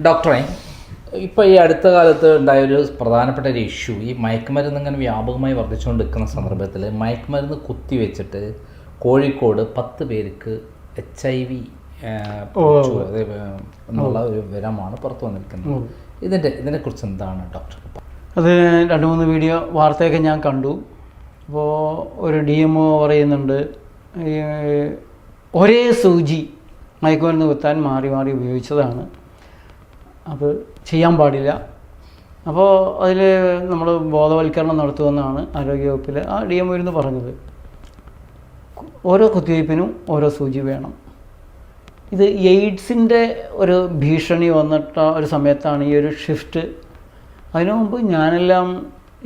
ഡോക്ടറെ, ഇപ്പോൾ ഈ അടുത്ത കാലത്ത് ഉണ്ടായൊരു പ്രധാനപ്പെട്ട ഒരു ഇഷ്യൂ, ഈ മയക്കുമരുന്ന് ഇങ്ങനെ വ്യാപകമായി വർദ്ധിച്ചുകൊണ്ടിരിക്കുന്ന സന്ദർഭത്തിൽ മയക്കുമരുന്ന് കുത്തിവെച്ചിട്ട് കോഴിക്കോട് 10 പേർക്ക് HIV എന്നുള്ള ഒരു വിവരമാണ് പുറത്തു വന്നിരിക്കുന്നത്. ഇതിനെക്കുറിച്ച് എന്താണ് ഡോക്ടർ? അത് 2-3 വീഡിയോ വാർത്തയൊക്കെ ഞാൻ കണ്ടു. അപ്പോൾ ഒരു DMO പറയുന്നുണ്ട്, ഒരേ സൂചി മയക്കുമരുന്ന് കുത്താൻ മാറി മാറി ഉപയോഗിച്ചതാണ്, അത് ചെയ്യാൻ പാടില്ല. അപ്പോൾ അതിൽ നമ്മൾ ബോധവൽക്കരണം നടത്തുമെന്നാണ് ആരോഗ്യവകുപ്പിൽ ആ DMO ഇരുന്ന് പറഞ്ഞത്. ഓരോ കുത്തിവയ്പ്പിനും ഓരോ സൂചി വേണം. ഇത് എയ്ഡ്സിൻ്റെ ഒരു ഭീഷണി വന്നിട്ട ഒരു സമയത്താണ് ഈ ഒരു ഷിഫ്റ്റ്. അതിനു മുമ്പ് ഞാനെല്ലാം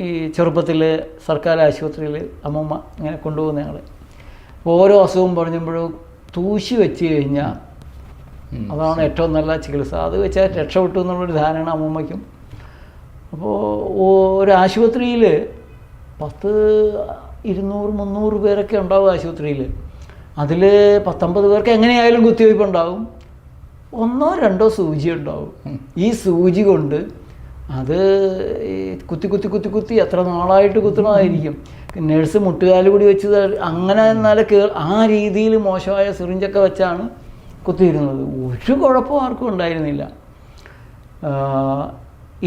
ഈ ചെറുപ്പത്തിൽ സർക്കാർ ആശുപത്രിയിൽ അമ്മമ്മ ഇങ്ങനെ കൊണ്ടുപോകുന്ന ഞങ്ങൾ ഓരോ അസുഖം പറഞ്ഞപ്പോഴും തൂശി വെച്ച് കഴിഞ്ഞാൽ അതാണ് ഏറ്റവും നല്ല ചികിത്സ, അത് വെച്ചാൽ രക്ഷപ്പെട്ടു എന്നുള്ളൊരു ധാരണ അമ്മമ്മയ്ക്കും. അപ്പോൾ ഒരു ആശുപത്രിയിൽ 200-300 പേരൊക്കെ ഉണ്ടാവും ആശുപത്രിയിൽ. അതിൽ 10-50 പേർക്ക് എങ്ങനെയായാലും കുത്തിവയ്പ്പ് ഉണ്ടാവും, 1-2 സൂചി ഉണ്ടാവും. ഈ സൂചി കൊണ്ട് അത് കുത്തി എത്ര നാളായിട്ട് കുത്തണമായിരിക്കും. നഴ്സ് മുട്ടുകാല് കൂടി വെച്ച് അങ്ങനെ എന്നാലും ആ രീതിയിൽ മോശമായ സിറിഞ്ചൊക്കെ വെച്ചാണ് കുത്തിയിരുന്നത്. ഒരു കുഴപ്പവും ആർക്കും ഉണ്ടായിരുന്നില്ല.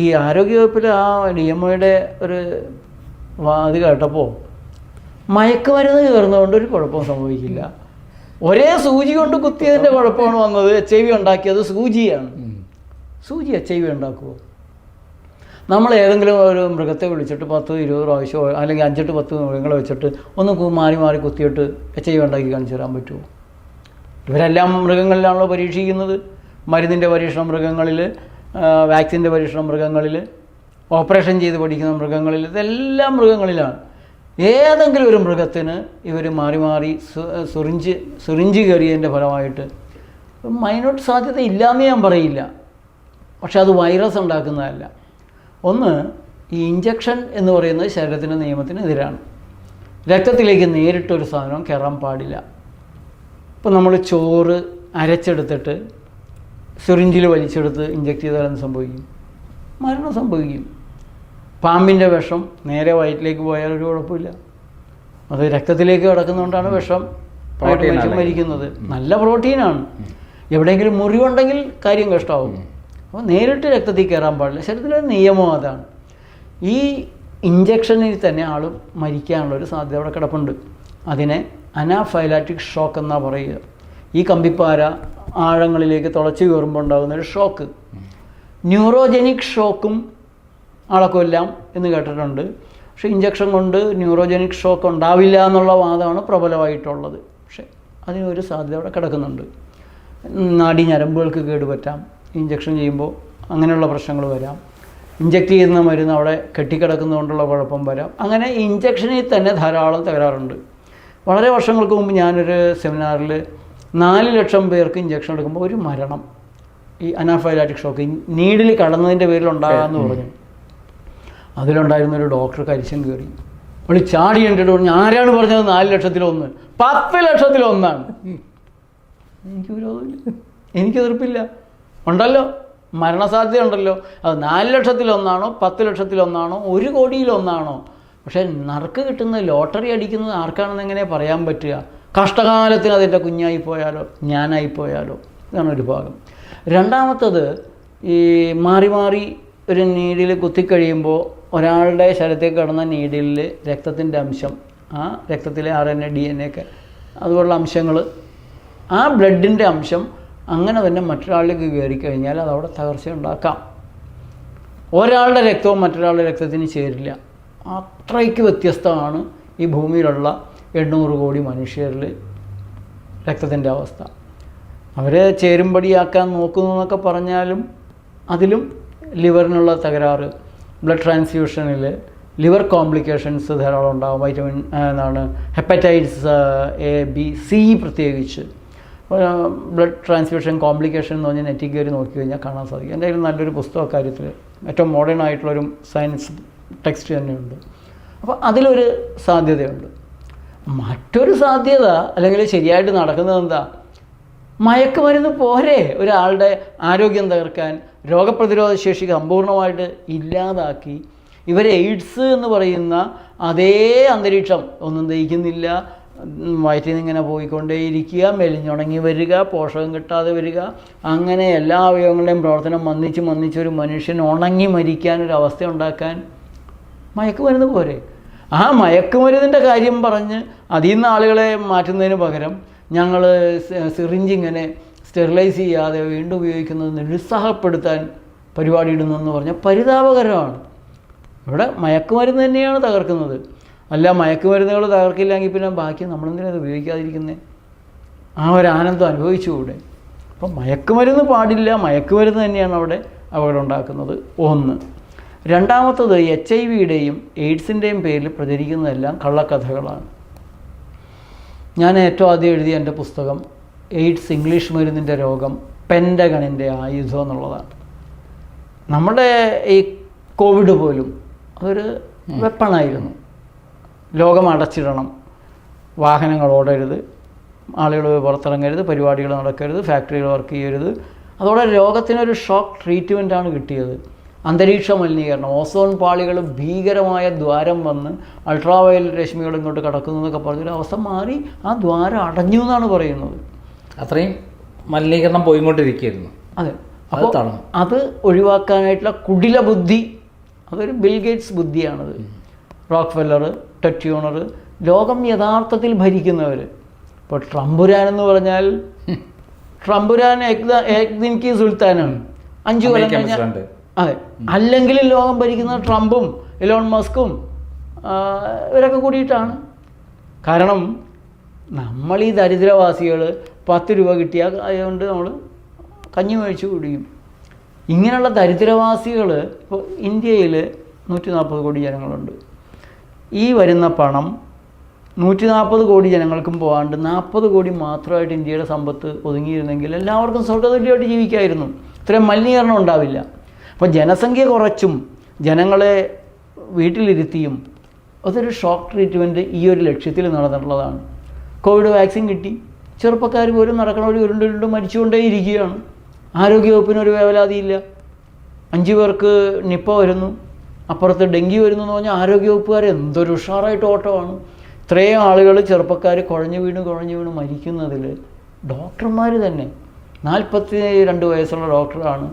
ഈ ആരോഗ്യവകുപ്പിൽ ആ DMOയുടെ ഒരു ഇത് കേട്ടപ്പോൾ മയക്കുമരുന്ന് കയറുന്നതുകൊണ്ട് ഒരു കുഴപ്പവും സംഭവിക്കില്ല, ഒരേ സൂചി കൊണ്ട് കുത്തിയതിൻ്റെ കുഴപ്പമാണ് വന്നത്. HIV ഉണ്ടാക്കിയത് സൂചിയാണ്. സൂചി HIV ഉണ്ടാക്കുമോ? നമ്മൾ ഏതെങ്കിലും ഒരു മൃഗത്തെ വിളിച്ചിട്ട് 10-20 പ്രാവശ്യമോ അല്ലെങ്കിൽ 5-10 മൃഗങ്ങളെ വെച്ചിട്ട് ഒന്ന് മാറി മാറി കുത്തിയിട്ട് HIV ഉണ്ടാക്കി കാണിച്ചു തരാൻ പറ്റുമോ? ഇവരെല്ലാം മൃഗങ്ങളിലാണല്ലോ പരീക്ഷിക്കുന്നത്. മരുന്നിൻ്റെ പരീക്ഷണം മൃഗങ്ങളിൽ, വാക്സിൻ്റെ പരീക്ഷണം മൃഗങ്ങളിൽ, ഓപ്പറേഷൻ ചെയ്ത് പഠിക്കുന്ന മൃഗങ്ങളിൽ, ഇതെല്ലാം മൃഗങ്ങളിലാണ്. ഏതെങ്കിലും ഒരു മൃഗത്തിന് ഇവർ മാറി മാറി സിറിഞ്ച് കയറിയതിൻ്റെ ഫലമായിട്ട് മൈനോട്ട് സാധ്യത ഇല്ലയെന്ന് ഞാൻ പറയില്ല, പക്ഷെ അത് വൈറസ് ഉണ്ടാക്കുന്നതല്ല. ഒന്ന്, ഈ ഇഞ്ചക്ഷൻ എന്ന് പറയുന്നത് ശരീരത്തിൻ്റെ നിയമത്തിനെതിരാണ്. രക്തത്തിലേക്ക് നേരിട്ടൊരു സാധനം കയറാൻ പാടില്ല. ഇപ്പം നമ്മൾ ചോറ് അരച്ചെടുത്തിട്ട് സിറിഞ്ചിൽ വലിച്ചെടുത്ത് ഇഞ്ചക്ട് ചെയ്താൽ എന്ത് സംഭവിക്കും? മരണം സംഭവിക്കും. പാമ്പിൻ്റെ വിഷം നേരെ വയറ്റിലേക്ക് പോയാൽ ഒരു കുഴപ്പമില്ല, അത് രക്തത്തിലേക്ക് കിടക്കുന്നതുകൊണ്ടാണ് വിഷം മനുഷ്യൻ മരിക്കുന്നത്. നല്ല പ്രോട്ടീനാണ്. എവിടെയെങ്കിലും മുറിവുണ്ടെങ്കിൽ കാര്യം കഷ്ടമാവും. അപ്പോൾ നേരിട്ട് രക്തത്തിൽ കയറാൻ പാടില്ല. ശരീരത്തിലെ നിയമം അതാണ്. ഈ ഇഞ്ചക്ഷനിൽ തന്നെ ആൾ മരിക്കാനുള്ളൊരു സാധ്യത അവിടെ കിടപ്പുണ്ട്. അതിനെ അനാഫൈലാറ്റിക് ഷോക്ക് എന്നാണ് പറയുക. ഈ കമ്പിപ്പാര ആഴങ്ങളിലേക്ക് തുളച്ച് കയറുമ്പോൾ ഉണ്ടാകുന്നൊരു ഷോക്ക്. ന്യൂറോജനിക് ഷോക്കും ആളെ കൊല്ലാം എന്ന് കേട്ടിട്ടുണ്ട്. പക്ഷേ ഇഞ്ചക്ഷൻ കൊണ്ട് ന്യൂറോജനിക് ഷോക്ക് ഉണ്ടാവില്ല എന്നുള്ള വാദമാണ് പ്രബലമായിട്ടുള്ളത്. പക്ഷേ അതിനൊരു സാധ്യത അവിടെ കിടക്കുന്നുണ്ട്. നാഡി ഞരമ്പുകൾക്ക് കേടുപറ്റാം ഇഞ്ചക്ഷൻ ചെയ്യുമ്പോൾ, അങ്ങനെയുള്ള പ്രശ്നങ്ങൾ വരാം. ഇഞ്ചക്ട് ചെയ്യുന്ന മരുന്ന് അവിടെ കെട്ടിക്കിടക്കുന്നതുകൊണ്ടുള്ള കുഴപ്പം വരാം. അങ്ങനെ ഇഞ്ചക്ഷനിൽ തന്നെ ധാരാളം തകരാറുണ്ട്. വളരെ വർഷങ്ങൾക്ക് മുമ്പ് ഞാനൊരു സെമിനാറിൽ 4 ലക്ഷം പേർക്ക് ഇഞ്ചക്ഷൻ എടുക്കുമ്പോൾ ഒരു മരണം ഈ അനാഫൈലാറ്റിക് ഷോക്ക് നീഡിൽ കടന്നതിൻ്റെ പേരിലുണ്ടാകാമെന്ന് പറഞ്ഞു. അതിലുണ്ടായിരുന്നൊരു ഡോക്ടർ കരിശം കയറി അവളി ചാടി കണ്ടിട്ട് പറഞ്ഞു, ആരാണ് പറഞ്ഞത് 4 ലക്ഷത്തിലൊന്ന്? 10 ലക്ഷത്തിലൊന്നാണ്. എനിക്ക് വിരോധമില്ല, എനിക്ക് എതിർപ്പില്ല. ഉണ്ടല്ലോ, മരണസാധ്യത ഉണ്ടല്ലോ. അത് 4 ലക്ഷത്തിലൊന്നാണോ 10 ലക്ഷത്തിലൊന്നാണോ 1 കോടിയിലൊന്നാണോ? പക്ഷേ നറുക്ക് കിട്ടുന്നത്, ലോട്ടറി അടിക്കുന്നത് ആർക്കാണെന്ന് എങ്ങനെ പറയാൻ പറ്റുക? കഷ്ടകാലത്തിന് അതിൻ്റെ കുഞ്ഞായിപ്പോയാലോ ഞാനായിപ്പോയാലോ? ഇതാണ് ഒരു ഭാഗം. രണ്ടാമത്തത്, ഈ മാറി മാറി ഒരു നീഡിൽ കുത്തിക്കഴിയുമ്പോൾ ഒരാളുടെ ശരീരത്തിൽ കിടന്ന നീഡിലിൽ രക്തത്തിൻ്റെ അംശം, ആ രക്തത്തിലെ RNA DNA ഒക്കെ അതുപോലുള്ള അംശങ്ങൾ, ആ ബ്ലഡിൻ്റെ അംശം അങ്ങനെ തന്നെ മറ്റൊരാളിലേക്ക് കയറിക്കഴിഞ്ഞാൽ അതവിടെ തകർച്ച ഉണ്ടാക്കാം. ഒരാളുടെ രക്തവും മറ്റൊരാളുടെ രക്തത്തിന് ചേരില്ല. അത്രയ്ക്ക് വ്യത്യസ്തമാണ് ഈ ഭൂമിയിലുള്ള 800 കോടി മനുഷ്യരിൽ രക്തത്തിൻ്റെ അവസ്ഥ. അവർ ചേരുംപടിയാക്കാൻ നോക്കുന്നു എന്നൊക്കെ പറഞ്ഞാലും അതിലും ലിവറിനുള്ള തകരാറ്, ബ്ലഡ് ട്രാൻസ്ഫ്യൂഷനിൽ ലിവർ കോംപ്ലിക്കേഷൻസ് ധാരാളം ഉണ്ടാകും. Vitamin hepatitis A, B, C പ്രത്യേകിച്ച് ബ്ലഡ് ട്രാൻസ്ഫ്യൂഷൻ കോംപ്ലിക്കേഷൻ എന്ന് പറഞ്ഞാൽ നെറ്റിൽ കയറി നോക്കി കഴിഞ്ഞാൽ കാണാൻ സാധിക്കും. എൻ്റെ കയ്യിൽ നല്ലൊരു പുസ്തക കാര്യത്തിൽ ഏറ്റവും മോഡേൺ ആയിട്ടുള്ളൊരു സയൻസ് ടെക്സ്റ്റ് തന്നെയുണ്ട്. അപ്പോൾ അതിലൊരു സാധ്യതയുണ്ട്. മറ്റൊരു സാധ്യത, അല്ലെങ്കിൽ ശരിയായിട്ട് നടക്കുന്നത് എന്താ, മയക്കുമരുന്ന് പോരെ ഒരാളുടെ ആരോഗ്യം തകർക്കാൻ, രോഗപ്രതിരോധ ശേഷി സമ്പൂർണ്ണമായിട്ട് ഇല്ലാതാക്കി ഇവരെ എയ്ഡ്സ് എന്ന് പറയുന്ന അതേ അന്തരീക്ഷം, ഒന്നും ദഹിക്കുന്നില്ല, വയറ്റിൽ നിന്ന് ഇങ്ങനെ പോയിക്കൊണ്ടേയിരിക്കുക, മെലിഞ്ഞുണങ്ങി വരിക, പോഷകം കിട്ടാതെ വരിക, അങ്ങനെ എല്ലാ അവയവങ്ങളുടെയും പ്രവർത്തനം മന്ദിച്ചൊരു മനുഷ്യൻ ഉണങ്ങി മരിക്കാനൊരവസ്ഥ ഉണ്ടാക്കാൻ മയക്കുമരുന്ന് പോരെ? ആ മയക്കുമരുന്നിൻ്റെ കാര്യം പറഞ്ഞ് അതിൽ നിന്ന് ആളുകളെ മാറ്റുന്നതിന് പകരം ഞങ്ങൾ സിറിഞ്ച് ഇങ്ങനെ സ്റ്റെറിലൈസ് ചെയ്യാതെ വീണ്ടും ഉപയോഗിക്കുന്നത് നിരുത്സാഹപ്പെടുത്താൻ പരിപാടി ഇടുന്നതെന്ന് പറഞ്ഞാൽ പരിതാപകരമാണ്. ഇവിടെ മയക്കുമരുന്ന് തന്നെയാണ് തകർക്കുന്നത്. അല്ല, മയക്കുമരുന്നുകൾ തകർക്കില്ലെങ്കിൽ പിന്നെ ബാക്കി നമ്മളെന്തിനാണ് ഉപയോഗിക്കാതിരിക്കുന്നത്? ആ ഒരു ആനന്ദം അനുഭവിച്ചുകൂടെ? അപ്പം മയക്കുമരുന്ന് പാടില്ല, മയക്കുമരുന്ന് തന്നെയാണ് അവിടെ അപകടം ഉണ്ടാക്കുന്നത്. ഒന്ന്. രണ്ടാമത്തത്, HIV-യുടെയും എയ്ഡ്സിൻ്റെയും പേരിൽ പ്രചരിക്കുന്നതെല്ലാം കള്ളക്കഥകളാണ്. ഞാൻ ഏറ്റവും ആദ്യം എഴുതിയ എൻ്റെ പുസ്തകം എയ്ഡ്സ് ഇംഗ്ലീഷ് മരുന്നിൻ്റെ രോഗം, പെൻറ്റഗണിൻ്റെ ആയുധം എന്നുള്ളതാണ്. നമ്മുടെ ഈ കോവിഡ് പോലും അതൊരു വെപ്പണായിരുന്നു. ലോകം അടച്ചിടണം, വാഹനങ്ങൾ ഓടരുത്, ആളുകൾ പുറത്തിറങ്ങരുത്, പരിപാടികൾ നടക്കരുത്, ഫാക്ടറികൾ വർക്ക് ചെയ്യരുത്. അതോടെ രോഗത്തിനൊരു ഷോക്ക് ട്രീറ്റ്മെൻറ്റാണ് കിട്ടിയത്. അന്തരീക്ഷ മലിനീകരണം, ഓസോൺ പാളികൾ ഭീകരമായ ദ്വാരം വന്ന് അൾട്രാവയലറ്റ് രശ്മികൾ ഇങ്ങോട്ട് കടക്കുന്നു എന്നൊക്കെ പറഞ്ഞൊരു അവസ്ഥ മാറി. ആ ദ്വാരം അടഞ്ഞു എന്നാണ് പറയുന്നത്. അത്രയും മലിനീകരണം പോയിക്കൊണ്ടിരിക്കുകയായിരുന്നു. അതെ. അപ്പോൾ അത് ഒഴിവാക്കാനായിട്ടുള്ള കുടില ബുദ്ധി, അതൊരു ബിൽ ഗേറ്റ്സ് ബുദ്ധിയാണത്. റോക്ക്ഫെല്ലർ, ടെഡ് ട്യൂണർ, ലോകം യഥാർത്ഥത്തിൽ ഭരിക്കുന്നവർ. ഇപ്പോൾ ട്രംപുരാൻ എന്ന് പറഞ്ഞാൽ ട്രംപുരാൻ ഏക് സുൽത്താനാണ്. 5 കൊല്ലം കഴിഞ്ഞാൽ, അതെ, അല്ലെങ്കിലും ലോകം ഭരിക്കുന്നത് ട്രംപും എലോൺ മസ്കും ഇവരൊക്കെ കൂടിയിട്ടാണ്. കാരണം നമ്മൾ ഈ ദരിദ്രവാസികൾ 10 രൂപ കിട്ടിയാൽ അതുകൊണ്ട് നമ്മൾ കഞ്ഞി മേടിച്ച് കുടിക്കും. ഇങ്ങനെയുള്ള ദരിദ്രവാസികൾ ഇപ്പോൾ ഇന്ത്യയിൽ 140 കോടി ജനങ്ങളുണ്ട്. ഈ വരുന്ന പണം 140 കോടി ജനങ്ങൾക്കും പോകാണ്ട് 40 കോടി മാത്രമായിട്ട് ഇന്ത്യയുടെ സമ്പത്ത് ഒതുങ്ങിയിരുന്നെങ്കിൽ എല്ലാവർക്കും സ്വർഗ്ഗതുല്യമായിട്ട് ജീവിക്കായിരുന്നു. ഇത്രയും മലിനീകരണം ഉണ്ടാവില്ല. അപ്പോൾ ജനസംഖ്യ കുറച്ചും ജനങ്ങളെ വീട്ടിലിരുത്തിയും അതൊരു ഷോക്ക് ട്രീറ്റ്മെൻറ്റ് ഈ ഒരു ലക്ഷ്യത്തിൽ നടന്നിട്ടുള്ളതാണ്. കോവിഡ് വാക്സിൻ കിട്ടി, ചെറുപ്പക്കാർ പോലും നടക്കണവർ ഉരുണ്ടുരുണ്ട് മരിച്ചുകൊണ്ടേയിരിക്കുകയാണ്. ആരോഗ്യവകുപ്പിനൊരു വേവലാതിയില്ല. 5 പേർക്ക് നിപ്പ വരുന്നു, അപ്പുറത്ത് ഡെങ്കി വരുന്നു എന്ന് പറഞ്ഞാൽ ആരോഗ്യവകുപ്പുകാർ എന്തൊരു ഉഷാറായിട്ട് ഓട്ടമാണ്. ഇത്രയും ആളുകൾ, ചെറുപ്പക്കാർ കുഴഞ്ഞു വീണ് മരിക്കുന്നതിൽ ഡോക്ടർമാർ തന്നെ, 42 വയസ്സുള്ള ഡോക്ടറാണ്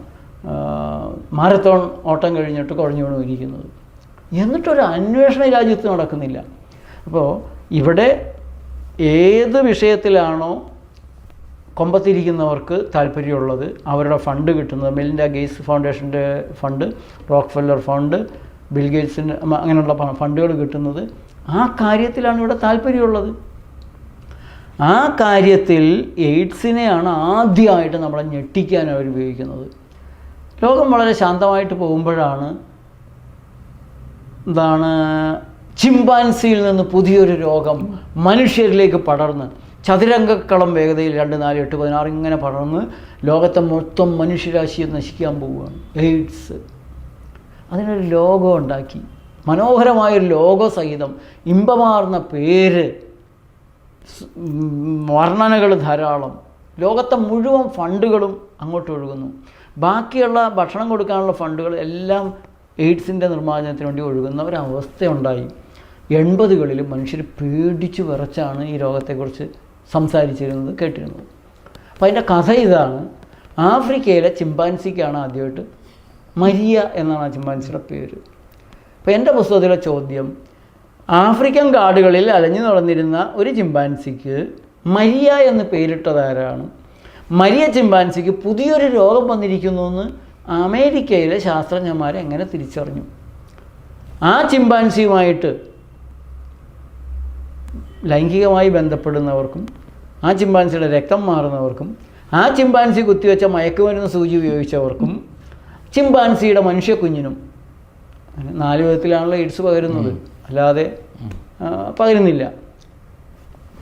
മാരത്തോൺ ഓട്ടം കഴിഞ്ഞിട്ട് കുഴഞ്ഞു വീണ് മരിക്കുന്നത്. എന്നിട്ടൊരു അന്വേഷണ രാജ്യത്ത് നടക്കുന്നില്ല. അപ്പോൾ ഇവിടെ ഏത് വിഷയത്തിലാണോ കൊമ്പത്തിരിക്കുന്നവർക്ക് താല്പര്യമുള്ളത്, അവരുടെ ഫണ്ട് കിട്ടുന്നത്, മെലിൻഡ ഗേറ്റ്സ് ഫൗണ്ടേഷൻ്റെ ഫണ്ട്, റോക്ക്ഫെല്ലർ ഫണ്ട്, ബിൽ ഗേറ്റ്സിൻ്റെ അങ്ങനെയുള്ള ഫണ്ടുകൾ കിട്ടുന്നത്, ആ കാര്യത്തിലാണ് ഇവിടെ താല്പര്യമുള്ളത്. ആ കാര്യത്തിൽ എയ്ഡ്സിനെയാണ് ആദ്യമായിട്ട് നമ്മളെ ഞെട്ടിക്കാൻ അവർ ഉപയോഗിക്കുന്നത്. ലോകം വളരെ ശാന്തമായിട്ട് പോകുമ്പോഴാണ് ചിമ്പാൻസിയിൽ നിന്ന് പുതിയൊരു രോഗം മനുഷ്യരിലേക്ക് പടർന്ന് ചതുരംഗക്കളം വേഗതയിൽ 2, 4, 8, 16 ഇങ്ങനെ പടർന്ന് ലോകത്തെ മൊത്തം മനുഷ്യരാശിയെ നശിക്കാൻ പോവുകയാണ് എയ്ഡ്സ്. അതിനൊരു ലോഗോ ഉണ്ടാക്കി, മനോഹരമായൊരു ലോഗോ സഹിതം, ഇമ്പമാർന്ന പേര്, വർണ്ണനകൾ ധാരാളം. ലോകത്തെ മുഴുവൻ ഫണ്ടുകളും അങ്ങോട്ട് ഒഴുകുന്നു. ബാക്കിയുള്ള ഭക്ഷണം കൊടുക്കാനുള്ള ഫണ്ടുകൾ എല്ലാം എയ്ഡ്സിൻ്റെ നിർമ്മാർജ്ജനത്തിന് വേണ്ടി ഒഴുകുന്ന ഒരവസ്ഥയുണ്ടായി. 80കളിൽ മനുഷ്യർ പേടിച്ച് വിറച്ചാണ് ഈ രോഗത്തെക്കുറിച്ച് സംസാരിച്ചിരുന്നത്, കേട്ടിരുന്നത്. അപ്പോൾ അതിൻ്റെ കഥ ഇതാണ്. ആഫ്രിക്കയിലെ ചിമ്പാൻസിക്കാണ് ആദ്യമായിട്ട് മരിയ എന്നാണ് ആ ചിമ്പാൻസിയുടെ പേര്. അപ്പോൾ എൻ്റെ പുസ്തകത്തിലെ ചോദ്യം, ആഫ്രിക്കൻ കാടുകളിൽ അലഞ്ഞു നടന്നിരുന്ന ഒരു ചിമ്പാൻസിക്ക് മരിയ എന്ന് പേരിട്ടതാരാണ്? മരിയ ചിമ്പാൻസിക്ക് പുതിയൊരു രോഗം വന്നിരിക്കുന്നു എന്ന് അമേരിക്കയിലെ ശാസ്ത്രജ്ഞന്മാർ എങ്ങനെ തിരിച്ചറിഞ്ഞു? ആ ചിമ്പാൻസിയുമായിട്ട് ലൈംഗികമായി ബന്ധപ്പെടുന്നവർക്കും, ആ ചിമ്പാൻസിയുടെ രക്തം മാറുന്നവർക്കും, ആ ചിമ്പാൻസി കുത്തിവെച്ച മയക്കുമരുന്ന് സൂചി ഉപയോഗിച്ചവർക്കും, ചിമ്പാൻസിയുടെ മനുഷ്യ കുഞ്ഞിനും, 4 വിധത്തിലാണല്ലോ എയ്ഡ്സ് പകരുന്നത്, അല്ലാതെ പകരുന്നില്ല.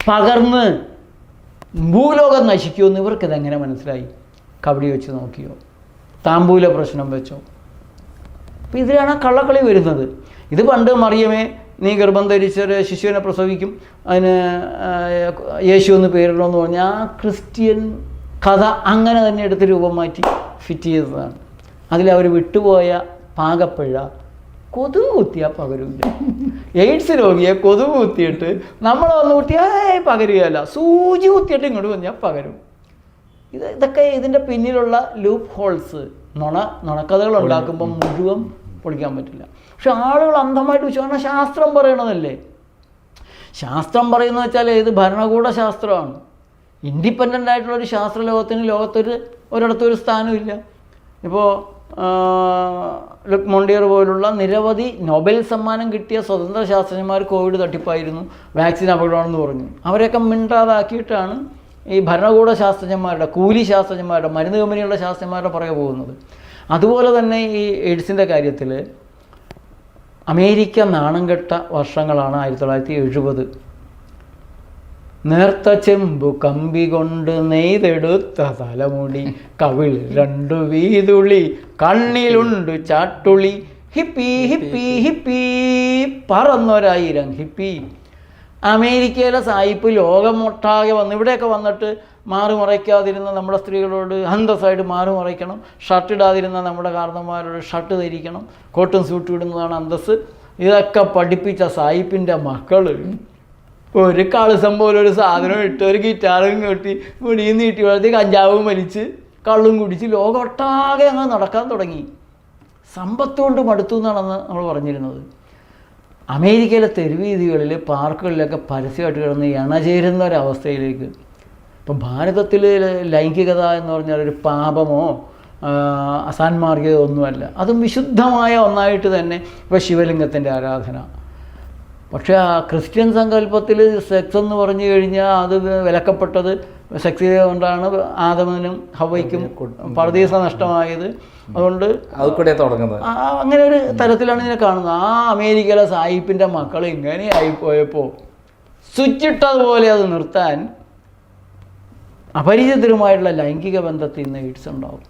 പകർന്ന് ഭൂലോകം നശിക്കുമെന്ന് ഇവർക്കിതെങ്ങനെ മനസ്സിലായി? കബഡി വെച്ച് നോക്കിയോ? താമ്പൂല പ്രശ്നം വെച്ചോ? അപ്പോൾ ഇതിലാണ് കള്ളക്കളി വരുന്നത്. ഇത് പണ്ട് മറിയമേ നീ ഗർഭം ധരിച്ചൊരു ശിശുവിനെ പ്രസവിക്കും, അതിന് യേശു എന്ന് പേരിടണമെന്ന് പറഞ്ഞാൽ ആ ക്രിസ്ത്യൻ കഥ അങ്ങനെ തന്നെ എടുത്ത് രൂപം മാറ്റി ഫിറ്റ് ചെയ്തതാണ്. അതിലവർ വിട്ടുപോയ പാകപ്പിഴ, കൊതുക് കുത്തിയാൽ പകരില്ല. എയ്ഡ്സ് രോഗിയെ കൊതുക് കുത്തിയിട്ട് നമ്മൾ വന്ന് കുത്തിയാൽ പകരുകയല്ല, സൂചി കുത്തിയിട്ട് ഇങ്ങോട്ട് വന്നാൽ പകരും. ഇതൊക്കെ ഇതിൻ്റെ പിന്നിലുള്ള ലൂപ്പ് ഹോൾസ്. നുണക്കഥകൾ ഉണ്ടാക്കുമ്പം മുഴുവൻ പൊളിക്കാൻ പറ്റില്ല. പക്ഷെ ആളുകൾ അന്ധമായിട്ട് വിശ്വാസം ശാസ്ത്രം പറയണതല്ലേ. ശാസ്ത്രം പറയുന്നത് വെച്ചാൽ ഇത് ഭരണകൂട ശാസ്ത്രമാണ്. ഇൻഡിപെൻഡൻ്റ് ആയിട്ടുള്ളൊരു ശാസ്ത്രലോകത്തിന് ഒരിടത്തൊരു സ്ഥാനമില്ല. ഇപ്പോൾ ലുക് മോണ്ടിയർ പോലുള്ള നിരവധി നൊബേൽ സമ്മാനം കിട്ടിയ സ്വതന്ത്ര ശാസ്ത്രജ്ഞന്മാർ കോവിഡ് തട്ടിപ്പായിരുന്നു, വാക്സിൻ അപകടമാണെന്ന് പറഞ്ഞു. അവരെയൊക്കെ മിണ്ടാതാക്കിയിട്ടാണ് ഈ ഭരണകൂട ശാസ്ത്രജ്ഞന്മാരുടെ, കൂലി ശാസ്ത്രജ്ഞന്മാരുടെ, മരുന്ന് കമ്പനികളുടെ ശാസ്ത്രജ്ഞന്മാരുടെ പുറകെ പോകുന്നത്. അതുപോലെ തന്നെ ഈ എയ്ഡ്സിൻ്റെ കാര്യത്തിൽ അമേരിക്ക നാണം കെട്ട വർഷങ്ങളാണ് 1970. നേർത്ത ചെമ്പു കമ്പി കൊണ്ട് നെയ്തെടുത്ത തലമുടി, കവിൾ 2 വീതുളി, കണ്ണിലുണ്ട് ചാട്ടുളി, ഹിപ്പി ഹിപ്പി ഹിപ്പി പറന്നൊരായിരം ഹിപ്പി. അമേരിക്കയിലെ സായിപ്പ് ലോകമൊട്ടാകെ വന്ന് ഇവിടെയൊക്കെ വന്നിട്ട് മാറുമറയ്ക്കാതിരുന്ന നമ്മുടെ സ്ത്രീകളോട് അന്തസ്സായിട്ട് മാറുമറയ്ക്കണം, ഷർട്ട് ഇടാതിരുന്ന നമ്മുടെ കാരണന്മാരോട് ഷർട്ട് ധരിക്കണം, കോട്ടും സൂട്ടും ഇടുന്നതാണ് അന്തസ്സ്. ഇതൊക്കെ പഠിപ്പിച്ച സായിപ്പിൻ്റെ മക്കൾ ഒരു കളിസം പോലെ ഒരു സാധനം ഇട്ട് ഒരു ഗിറ്റാറും കെട്ടി മുടിയും നീട്ടി വളർത്തി കഞ്ചാവും വലിച്ച് കള്ളും കുടിച്ച് ലോകമൊട്ടാകെ അങ്ങ് നടക്കാൻ തുടങ്ങി. സമ്പത്ത് കൊണ്ട് മടുത്തു എന്നാണെന്ന് നമ്മൾ പറഞ്ഞിരുന്നത്. അമേരിക്കയിലെ തെരുവീതികളിൽ പാർക്കുകളിലൊക്കെ പരസ്യമായിട്ട് കിടന്ന് ഇണചേരുന്ന ഒരവസ്ഥയിലേക്ക്. ഇപ്പം ഭാരതത്തിൽ ലൈംഗികത എന്ന് പറഞ്ഞാൽ ഒരു പാപമോ അസാൻമാർഗികതയോ ഒന്നുമല്ല. അതും വിശുദ്ധമായ ഒന്നായിട്ട് തന്നെ ഇപ്പോൾ ശിവലിംഗത്തിൻ്റെ ആരാധന. പക്ഷേ ആ ക്രിസ്ത്യൻ സങ്കല്പത്തിൽ സെക്സ് എന്ന് പറഞ്ഞു കഴിഞ്ഞാൽ അത് വിലക്കപ്പെട്ടത് സെക്സ് ചെയ്തുകൊണ്ടാണ് ആദമനും ഹവ്വയ്ക്കും പർദീസ നഷ്ടമായത്. അതുകൊണ്ട് തുടങ്ങുന്നത് അങ്ങനെ ഒരു തരത്തിലാണ് ഇതിനെ കാണുന്നത്. ആ അമേരിക്കയിലെ സായിപ്പിൻ്റെ മക്കൾ ഇങ്ങനെ ആയിപ്പോയപ്പോൾ സ്വിച്ചിട്ടതുപോലെ അത് നിർത്താൻ അപരിചിതരുമായിട്ടുള്ള ലൈംഗിക ബന്ധത്തിൽ നിന്ന് എയ്ഡ്സ് ഉണ്ടാവും.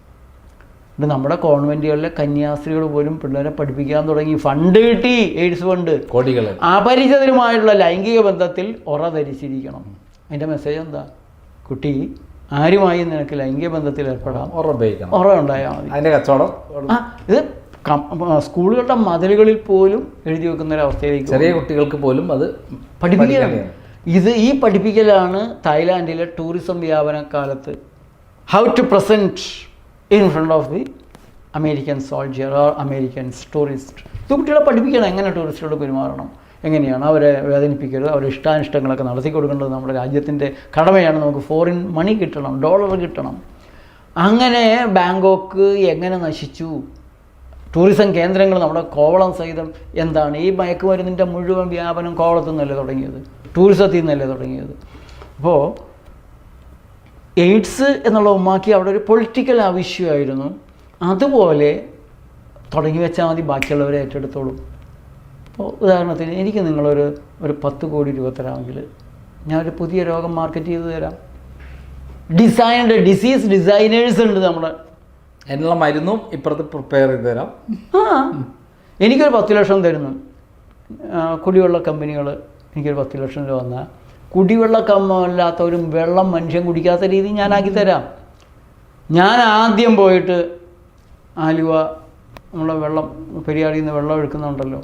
ഇത് നമ്മുടെ കോൺവെൻറ്റുകളിലെ കന്യാസ്ത്രീകൾ പോലും പിള്ളേരെ പഠിപ്പിക്കാൻ തുടങ്ങി. ഫണ്ട് കിട്ടി, എയ്ഡ്സ് ഫണ്ട്. കോടികൾ. അപരിചിതരുമായിട്ടുള്ള ലൈംഗിക ബന്ധത്തിൽ ധരിച്ചിരിക്കണം. അതിൻ്റെ മെസ്സേജ് എന്താ? കുട്ടി, ആരുമായി നിനക്ക് ലൈംഗിക ബന്ധത്തിൽ ഏർപ്പെടാം, ഉറ ഉണ്ടായാൽ മതി. അതിൻ്റെ കച്ചവടം ഇത് സ്കൂളുകളുടെ മതിലുകളിൽ പോലും എഴുതി വെക്കുന്ന ഒരു അവസ്ഥയിലേക്ക് ചെറിയ കുട്ടികൾക്ക് പോലും അത് പഠിപ്പിക്കുകയാണ്. ഈ പഠിപ്പിക്കലാണ് തായ്ലാൻഡിലെ ടൂറിസം വ്യാപന കാലത്ത് how to present in front of the American soldier or American tourist. ഇത് കുട്ടികളെ പഠിപ്പിക്കണം എങ്ങനെ ടൂറിസ്റ്റുകളോട് പെരുമാറണം, എങ്ങനെയാണ് അവരെ വേദനിപ്പിക്കരുത്, അവരുടെ ഇഷ്ടാനിഷ്ടങ്ങളൊക്കെ നടത്തി കൊടുക്കേണ്ടത് നമ്മുടെ രാജ്യത്തിൻ്റെ കടമയാണ്. നമുക്ക് ഫോറിൻ മണി കിട്ടണം, ഡോളർ കിട്ടണം. അങ്ങനെ ബാങ്കോക്ക് എങ്ങനെ നശിച്ചു, ടൂറിസം കേന്ദ്രങ്ങൾ നമ്മുടെ കോവളം സഹിതം എന്താണ് ഈ മയക്കുമരുന്നിൻ്റെ മുഴുവൻ വ്യാപനം കോവളത്തു നിന്നല്ലേ തുടങ്ങിയത്, ടൂറിസത്തിൽ നിന്നല്ലേ തുടങ്ങിയത്. അപ്പോൾ എയ്ഡ്സ് എന്നുള്ള ഉമ്മാക്കി അവിടെ ഒരു പൊളിറ്റിക്കൽ ആവശ്യമായിരുന്നു. അതുപോലെ തുടങ്ങി വെച്ചാൽ മതി, ബാക്കിയുള്ളവരെ ഏറ്റെടുത്തോളൂ. അപ്പോൾ ഉദാഹരണത്തിന് എനിക്ക് നിങ്ങളൊരു 10 കോടി രൂപ തരാമെങ്കിൽ ഞാനൊരു പുതിയ രോഗം മാർക്കറ്റ് ചെയ്ത് തരാം. ഡിസീസ് ഡിസൈനേഴ്സ് ഉണ്ട് നമ്മുടെ, അതിനുള്ള മരുന്നും ഇപ്പുറത്ത് പ്രിപ്പയർ ചെയ്ത് തരാം. എനിക്കൊരു 10 ലക്ഷം തരുന്നു കുടിവെള്ള കമ്പനികൾ. എനിക്കൊരു 10 ലക്ഷം രൂപ വന്നാൽ കുടിവെള്ളക്കമ്മല്ലാത്ത ഒരു വെള്ളം മനുഷ്യൻ കുടിക്കാത്ത രീതി ഞാനാക്കി തരാം. ഞാൻ ആദ്യം പോയിട്ട് ആലുവ നമ്മളെ വെള്ളം പെരിയാറിൽ നിന്ന് വെള്ളം എടുക്കുന്നുണ്ടല്ലോ,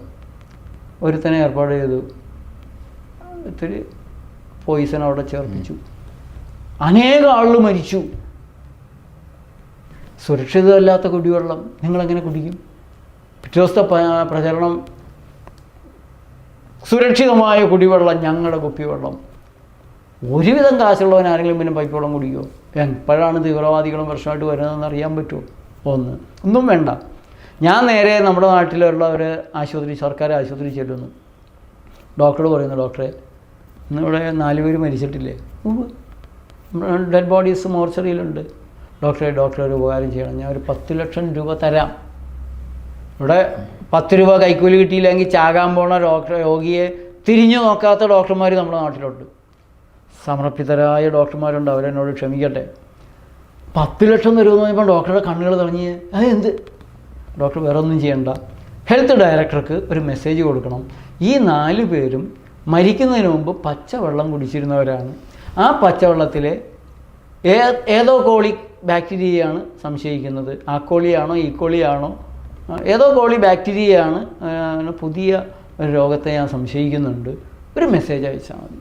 ഒരുത്തനെ ഏർപ്പാട് ചെയ്തു. ഇത്തിരി പോയിസൺ അവിടെ ചേർപ്പിച്ചു, അനേകം ആളുകൾ മരിച്ചു. സുരക്ഷിതമല്ലാത്ത കുടിവെള്ളം നിങ്ങളെങ്ങനെ കുടിക്കും? പിറ്റേ ദിവസത്തെ പ്രചരണം സുരക്ഷിതമായ കുടിവെള്ളം, ഞങ്ങളുടെ കുപ്പിവെള്ളം. ഒരുവിധം കാശുള്ളവൻ ആരെങ്കിലും പിന്നെ പൈപ്പ് വെള്ളം കുടിക്കുമോ? എപ്പോഴാണ് തീവ്രവാദികളും പ്രശ്നമായിട്ട് വരുന്നതെന്ന് അറിയാൻ പറ്റുമോ? ഒന്നും വേണ്ട. ഞാൻ നേരെ നമ്മുടെ നാട്ടിലുള്ള ഒരു ആശുപത്രി, സർക്കാർ ആശുപത്രി ചെല്ലുന്നു. ഡോക്ടറോട് പറയുന്നു, ഡോക്ടറെ ഇന്നിവിടെ 4 പേര് മരിച്ചിട്ടില്ലേ? Dead bodies മോർച്ചറിയിലുണ്ട്. ഡോക്ടറെ ഒരു ഉപകാരം ചെയ്യണം, ഞാൻ ഒരു 10 ലക്ഷം രൂപ തരാം. ഇവിടെ 10 രൂപ കൈക്കൂലി കിട്ടിയില്ലെങ്കിൽ ചാകാൻ പോണ രോഗിയെ തിരിഞ്ഞു നോക്കാത്ത ഡോക്ടർമാർ നമ്മുടെ നാട്ടിലുണ്ട്. സമർപ്പിതരായ ഡോക്ടർമാരുണ്ട്, അവരെന്നോട് ക്ഷമിക്കട്ടെ. 10 ലക്ഷം തരുമെന്ന് പറഞ്ഞപ്പോൾ ഡോക്ടറുടെ കണ്ണുകൾ തെളിഞ്ഞ് എന്ത്? ഡോക്ടർ വേറെ ഒന്നും ചെയ്യണ്ട, ഹെൽത്ത് ഡയറക്ടർക്ക് ഒരു മെസ്സേജ് കൊടുക്കണം. ഈ 4 പേരും മരിക്കുന്നതിന് മുമ്പ് പച്ചവെള്ളം കുടിച്ചിരുന്നവരാണ്. ആ പച്ചവെള്ളത്തിലെ ഏതോ കോളി ബാക്ടീരിയയാണ് സംശയിക്കുന്നത്. ആക്കോളിയാണോ ഈക്കോളിയാണോ ഏതോ കോളി ബാക്ടീരിയയാണ് പുതിയ ഒരു രോഗത്തെ ഞാൻ സംശയിക്കുന്നുണ്ട്. ഒരു മെസ്സേജ് അയച്ചാൽ മതി.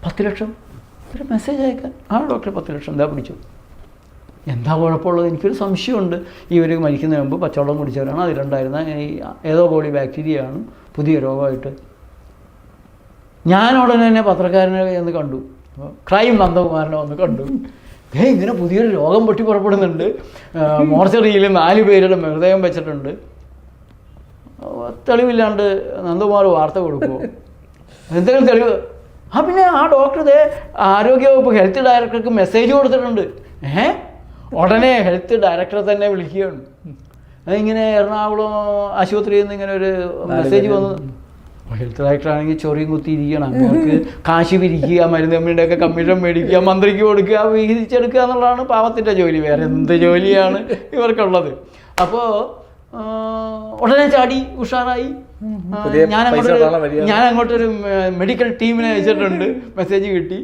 10 ലക്ഷം ഒരു മെസ്സേജ് അയക്കാൻ ആ ഡോക്ടർ 10 ലക്ഷം എന്താ പിടിച്ചു. എന്താ കുഴപ്പമുള്ളത്? എനിക്കൊരു സംശയമുണ്ട്. ഇവർ മരിക്കുന്നതിന് മുമ്പ് പച്ചവെള്ളം കുടിച്ചവരാണ്, അതിലുണ്ടായിരുന്ന ഈ ഏതോ കോളി ബാക്ടീരിയയാണ് പുതിയ രോഗമായിട്ട്. ഞാൻ ഉടനെ തന്നെ പത്രക്കാരനെ ഒന്ന് കണ്ടു, ക്രൈം നന്ദകുമാരനെ ഒന്ന് കണ്ടു. ഇങ്ങനെ പുതിയൊരു രോഗം പൊട്ടി പുറപ്പെടുന്നുണ്ട്, മോർച്ചറിയിൽ 4 പേരുടെ മൃതദേഹം വെച്ചിട്ടുണ്ട്. തെളിവില്ലാണ്ട് നന്ദകുമാർ വാർത്ത കൊടുക്കുമോ? എന്തെങ്കിലും തെളിവ്? പിന്നെ ആ ഡോക്ടർ ആരോഗ്യവകുപ്പ് ഹെൽത്ത് ഡയറക്ടർക്ക് മെസ്സേജ് കൊടുത്തിട്ടുണ്ട്. ഉടനെ ഹെൽത്ത് ഡയറക്ടറെ തന്നെ വിളിക്കുകയാണ്. അതിങ്ങനെ എറണാകുളം ആശുപത്രിയിൽ നിന്ന് ഇങ്ങനെ ഒരു മെസ്സേജ് വന്നു. ഹെൽത്ത് ഡയറക്ടറാണെങ്കിൽ ചൊറിയും കുത്തിയിരിക്കണം. അങ്ങോട്ട് കാശ് പിരിക്കുക, മരുന്ന് കമ്പനിയുടെയൊക്കെ കമ്മീഷൻ മേടിക്കുക, മന്ത്രിക്ക് കൊടുക്കുക, വിഹിതിച്ചെടുക്കുക എന്നുള്ളതാണ് പാവത്തിൻ്റെ ജോലി. വേറെ എന്ത് ജോലിയാണ് ഇവർക്കുള്ളത്? അപ്പോൾ ഉടനെ ചാടി ഉഷാറായി. ഞാൻ അങ്ങോട്ടൊരു മെഡിക്കൽ ടീമിനെ അയച്ചിട്ടുണ്ട്, മെസ്സേജ് കിട്ടി.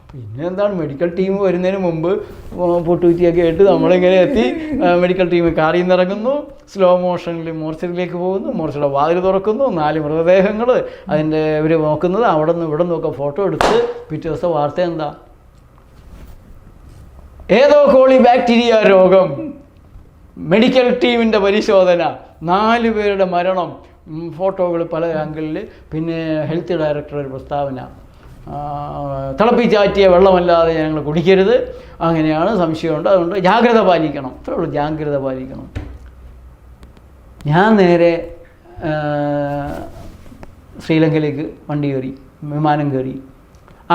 പിന്നെ എന്താണ്, മെഡിക്കൽ ടീം വരുന്നതിന് മുമ്പ് പൊട്ടുകുറ്റിയൊക്കെ ആയിട്ട് നമ്മളിങ്ങനെ എത്തി. മെഡിക്കൽ ടീം കാറിൽ നിന്ന് ഇറങ്ങുന്നു, സ്ലോ മോഷനിൽ മോർച്ചറിയിലേക്ക് പോകുന്നു, മോർച്ചയുടെ വാതിൽ തുറക്കുന്നു, 4 മൃതദേഹങ്ങൾ അതിൻ്റെ ഇവർ നോക്കുന്നത്. അവിടെ നിന്ന് ഇവിടെ നിന്നൊക്കെ ഫോട്ടോ എടുത്ത് പിറ്റേ ദിവസം വാർത്ത എന്താ, ഏതോ കോളി ബാക്ടീരിയ രോഗം, മെഡിക്കൽ ടീമിൻ്റെ പരിശോധന, 4 പേരുടെ മരണം, ഫോട്ടോകൾ പല ആംഗിളിൽ. പിന്നെ ഹെൽത്ത് ഡയറക്ടർ ഒരു പ്രസ്താവന, തിളപ്പിച്ചാറ്റിയ വെള്ളമല്ലാതെ ഞങ്ങൾ കുടിക്കരുത്, അങ്ങനെയാണ് സംശയമുണ്ട്, അതുകൊണ്ട് ജാഗ്രത പാലിക്കണം. അത്രേ ഉള്ളൂ, ജാഗ്രത പാലിക്കണം. ഞാൻ നേരെ ശ്രീലങ്കയിലേക്ക് വണ്ടി കയറി, വിമാനം കയറി.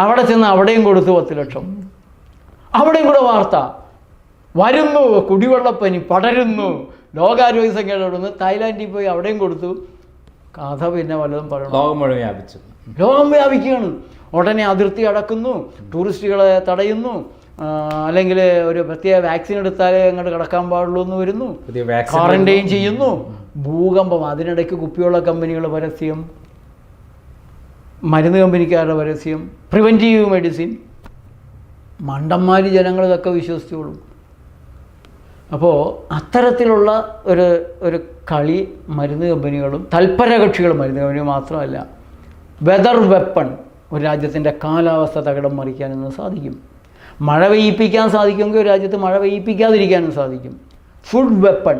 അവിടെ ചെന്ന് അവിടെയും കൊടുത്തു 10 ലക്ഷം. അവിടെയും കൂടെ വാർത്ത വരുന്നു, കുടിവെള്ളപ്പനി പടരുന്നു, ലോകാരോഗ്യ സംഘടന. തായ്ലാൻഡിൽ പോയി അവിടെയും കൊടുത്തു. കഥ പിന്നെ വല്ലതും പറയണം. ലോകം മുഴുവൻ വ്യാപിച്ചു, ലോകം വ്യാപിക്കുകയാണ്. ഉടനെ അതിർത്തി അടക്കുന്നു, ടൂറിസ്റ്റുകളെ തടയുന്നു, അല്ലെങ്കിൽ ഒരു പ്രത്യേക വാക്സിൻ എടുത്താലേ അങ്ങോട്ട് കിടക്കാൻ പാടുള്ളൂ എന്ന് വരുന്നു, ക്വാറന്റൈൻ ചെയ്യുന്നു. ഭൂകമ്പം, അതിനിടയ്ക്ക് കുപ്പിവെള്ള കമ്പനികളുടെ പരസ്യം, മരുന്ന് കമ്പനിക്കാരുടെ പരസ്യം, പ്രിവെൻറ്റീവ് മെഡിസിൻ. മണ്ടന്മാർ ജനങ്ങൾ ഇതൊക്കെ വിശ്വസിച്ചോളും. അപ്പോൾ അത്തരത്തിലുള്ള ഒരു കളി മരുന്ന് കമ്പനികളും തൽപര കക്ഷികളും, മരുന്ന് കമ്പനി മാത്രമല്ല, വെതർ വെപ്പൺ, ഒരു രാജ്യത്തിൻ്റെ കാലാവസ്ഥ തകിടം മറിക്കാനൊന്നും സാധിക്കും. മഴ പെയ്യിപ്പിക്കാൻ സാധിക്കുമെങ്കിൽ ഒരു രാജ്യത്ത് മഴ പെയ്യിപ്പിക്കാതിരിക്കാനും സാധിക്കും. ഫുഡ് വെപ്പൺ,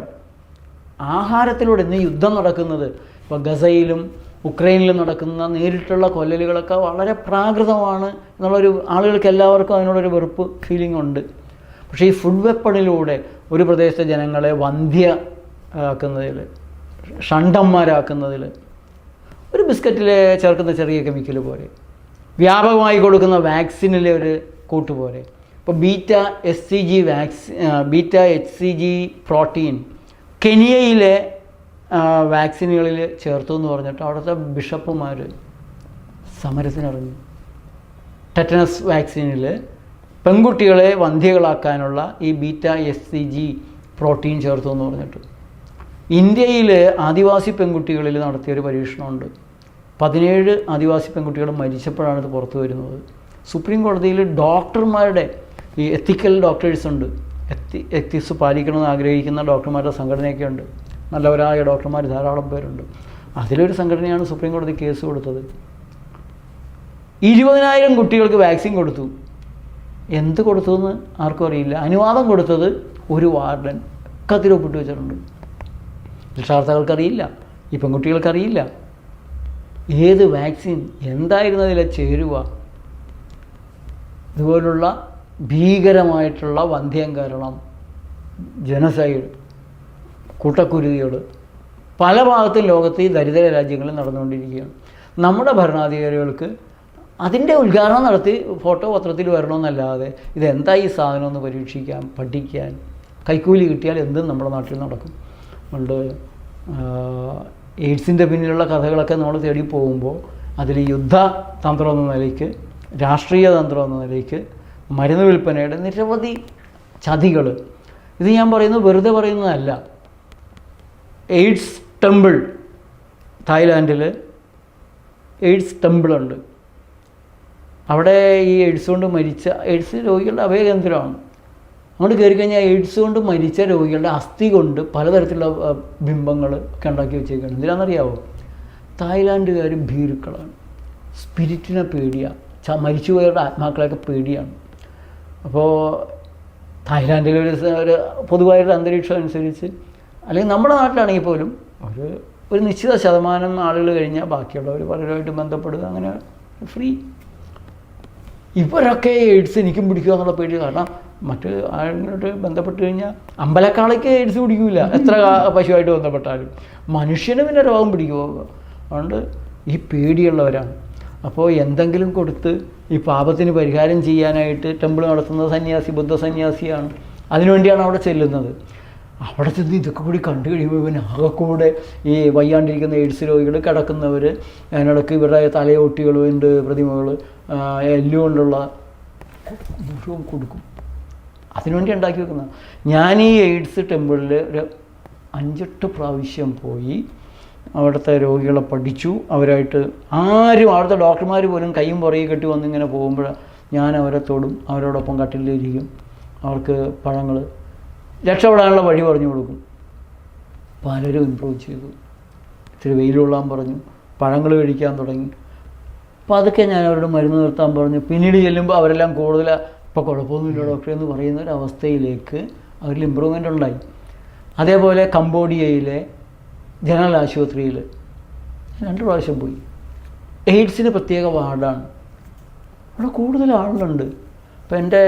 ആഹാരത്തിലൂടെ ഇന്ന് യുദ്ധം നടക്കുന്നത്, ഇപ്പോൾ ഗസയിലും ഉക്രൈനിലും നടക്കുന്ന നേരിട്ടുള്ള കൊല്ലലുകളൊക്കെ വളരെ പ്രാകൃതമാണ് എന്നുള്ളൊരു ആളുകൾക്ക് എല്ലാവർക്കും അതിനോടൊരു വെറുപ്പ് ഫീലിംഗ് ഉണ്ട്. പക്ഷേ ഈ ഫുഡ് വെപ്പണിലൂടെ ഒരു പ്രദേശത്തെ ജനങ്ങളെ വന്ധ്യ ആക്കുന്നതിൽ, ഷണ്ടന്മാരാക്കുന്നതിൽ, ഒരു ബിസ്ക്കറ്റിൽ ചേർക്കുന്ന ചെറിയ കെമിക്കൽ പോലെ, വ്യാപകമായി കൊടുക്കുന്ന വാക്സിനിലെ ഒരു കൂട്ട് പോലെ. ഇപ്പോൾ ബീറ്റ HCG പ്രോട്ടീൻ കെനിയയിലെ വാക്സിനുകളിൽ ചേർത്തു എന്ന് പറഞ്ഞിട്ട് അവിടുത്തെ ബിഷപ്പുമാർ സമരത്തിനിറങ്ങി. ടെറ്റനസ് വാക്സിനിൽ പെൺകുട്ടികളെ വന്ധ്യകളാക്കാനുള്ള ഈ ബീറ്റ HCG പ്രോട്ടീൻ ചേർത്തു എന്ന് പറഞ്ഞിട്ട്. ഇന്ത്യയിൽ ആദിവാസി പെൺകുട്ടികളിൽ നടത്തിയൊരു പരീക്ഷണമുണ്ട്. 17 ആദിവാസി പെൺകുട്ടികൾ മരിച്ചപ്പോഴാണ് ഇത് പുറത്തു വരുന്നത്. സുപ്രീം കോടതിയിൽ ഡോക്ടർമാരുടെ ഈ എത്തിക്കൽ ഡോക്ടേഴ്സ് ഉണ്ട്, എത്തിക്സ് പാലിക്കണമെന്ന് ആഗ്രഹിക്കുന്ന ഡോക്ടർമാരുടെ സംഘടനയൊക്കെ ഉണ്ട്. നല്ലവരായ ഡോക്ടർമാർ ധാരാളം പേരുണ്ട്. അതിലൊരു സംഘടനയാണ് സുപ്രീം കോടതി കേസ് കൊടുത്തത്. 20,000 കുട്ടികൾക്ക് വാക്സിൻ കൊടുത്തു. എന്ത് കൊടുത്തു എന്ന് ആർക്കും അറിയില്ല. അനുവാദം കൊടുത്തത് ഒരു വാർഡൻ, കത്തിരൊപ്പിട്ട് വെച്ചിട്ടുണ്ട്. രക്ഷാകർത്താക്കൾക്കറിയില്ല, ഈ പെൺകുട്ടികൾക്കറിയില്ല ഏത് വാക്സിൻ എന്തായിരുന്നു അതിലെ ചേരുവ. ഇതുപോലുള്ള ഭീകരമായിട്ടുള്ള വന്ധ്യംകരണം, ജനസൈഡ്, കൂട്ടക്കുരുതികൾ പല ഭാഗത്തും ലോകത്ത് ഈ ദരിദ്ര രാജ്യങ്ങളിൽ നടന്നുകൊണ്ടിരിക്കുകയാണ്. നമ്മുടെ ഭരണാധികാരികൾക്ക് അതിൻ്റെ ഉദ്ഘാടനം നടത്തി ഫോട്ടോ പത്രത്തിൽ വരണമെന്നല്ലാതെ ഇതെന്താ ഈ സാധനം ഒന്ന് പരീക്ഷിക്കാൻ, പഠിക്കാൻ, കൈക്കൂലി കിട്ടിയാൽ എന്തും നമ്മുടെ നാട്ടിൽ നടക്കും. അതുകൊണ്ട് എയ്ഡ്സിൻ്റെ പിന്നിലുള്ള കഥകളൊക്കെ നമ്മൾ തേടി പോകുമ്പോൾ അതിൽ യുദ്ധതന്ത്രം എന്ന നിലയ്ക്ക്, രാഷ്ട്രീയ തന്ത്രം എന്ന നിലയ്ക്ക്, മരുന്ന് വിൽപ്പനയുടെ നിരവധി ചതികൾ. ഇത് ഞാൻ പറയുന്നത് വെറുതെ പറയുന്നതല്ല. എയ്ഡ്സ് ടെമ്പിൾ, തായ്ലാൻഡിൽ എയ്ഡ്സ് ടെമ്പിളുണ്ട്. അവിടെ ഈ എയ്ഡ്സ് കൊണ്ട് മരിച്ച എയ്ഡ്സ് രോഗികളുടെ അഭയകേന്ദ്രമാണ്. അങ്ങോട്ട് കയറി കഴിഞ്ഞാൽ എയ്ഡ്സ് കൊണ്ട് മരിച്ച രോഗികളുടെ അസ്ഥി കൊണ്ട് പലതരത്തിലുള്ള ബിംബങ്ങൾ ഒക്കെ ഉണ്ടാക്കി വെച്ചേക്കാണ്. എന്തിനാണെന്നറിയാവോ? തായ്ലാൻഡുകാർ ഭീരുക്കളാണ്, സ്പിരിറ്റിനെ പേടിയാണ്, മരിച്ചുപോയവരുടെ ആത്മാക്കളെയൊക്കെ പേടിയാണ്. അപ്പോൾ തായ്ലാൻഡിലെ ഒരു പൊതുവായൊരു അന്തരീക്ഷം അനുസരിച്ച്, അല്ലെങ്കിൽ നമ്മുടെ നാട്ടിലാണെങ്കിൽ പോലും ഒരു നിശ്ചിത ശതമാനം ആളുകൾ കഴിഞ്ഞാൽ ബാക്കിയുള്ളവർ പലരുമായിട്ട് ബന്ധപ്പെടുക, അങ്ങനെ ഫ്രീ. ഇവരൊക്കെ എയ്ഡ്സ് എനിക്കും പിടിക്കുക എന്നുള്ള പേടി. കാരണം മറ്റ് ആളുകളോട്ട് ബന്ധപ്പെട്ട് കഴിഞ്ഞാൽ അമ്പലക്കാളയ്ക്ക് എയ്ഡ്സ് പിടിക്കില്ല, എത്ര പശുവായിട്ട് ബന്ധപ്പെട്ടാലും. മനുഷ്യന് പിന്നെ രോഗം പിടിക്കുമോ? അതുകൊണ്ട് ഈ പേടിയുള്ളവരാണ്. അപ്പോൾ എന്തെങ്കിലും കൊടുത്ത് ഈ പാപത്തിന് പരിഹാരം ചെയ്യാനായിട്ട് ടെമ്പിൾ നടത്തുന്ന സന്യാസി ബുദ്ധ സന്യാസിയാണ്. അതിനുവേണ്ടിയാണ് അവിടെ ചെല്ലുന്നത്. അവിടെ ചെന്ന് ഇതൊക്കെ കൂടി കണ്ടു കഴിയുമ്പോൾ ഇവൻ ആകെക്കൂടെ ഈ വയ്യാണ്ടിരിക്കുന്ന എയ്ഡ്സ് രോഗികൾ, കിടക്കുന്നവർ, അതിനിടയ്ക്ക് ഇവരുടെ തലയോട്ടികളുണ്ട്, പ്രതിമകൾ, എല്ലുകൊണ്ടുള്ള മുഴുവൻ കൊടുക്കും. അതിനുവേണ്ടി ഉണ്ടാക്കി വെക്കുന്ന. ഞാൻ ഈ എയ്ഡ്സ് ടെമ്പിളിൽ ഒരു 5-8 പ്രാവശ്യം പോയി അവിടുത്തെ രോഗികളെ പഠിച്ചു. അവരായിട്ട് ആരും, അവിടുത്തെ ഡോക്ടർമാർ പോലും കയ്യും പുറകെ കെട്ടി വന്നിങ്ങനെ പോകുമ്പോൾ ഞാൻ അവരെ തൊടും, അവരോടൊപ്പം കട്ടിലിരിക്കും, അവർക്ക് പഴങ്ങൾ, രക്ഷപ്പെടാനുള്ള വഴി പറഞ്ഞു കൊടുക്കും. പലരും ഇമ്പ്രൂവ് ചെയ്തു. ഇത്തിരി വെയിൽ കൊള്ളാൻ പറഞ്ഞു, പഴങ്ങൾ കഴിക്കാൻ തുടങ്ങി. അപ്പോൾ അതൊക്കെ ഞാൻ അവരോട് മരുന്ന് നിർത്താൻ പറഞ്ഞു. പിന്നീട് ചെല്ലുമ്പോൾ അവരെല്ലാം കൂടുതൽ ഇപ്പോൾ കുഴപ്പമൊന്നുമില്ല ഡോക്ടറെ എന്ന് പറയുന്ന ഒരു അവസ്ഥയിലേക്ക് അവരിൽ ഇമ്പ്രൂവ്മെൻ്റ് ഉണ്ടായി. അതേപോലെ കംബോഡിയയിലെ ജനറൽ ആശുപത്രിയിൽ 2 പ്രാവശ്യം പോയി. എയ്ഡ്സിന് പ്രത്യേക വാർഡാണ്, അവിടെ കൂടുതൽ ആളുകളുണ്ട്. അപ്പോൾ എൻ്റെ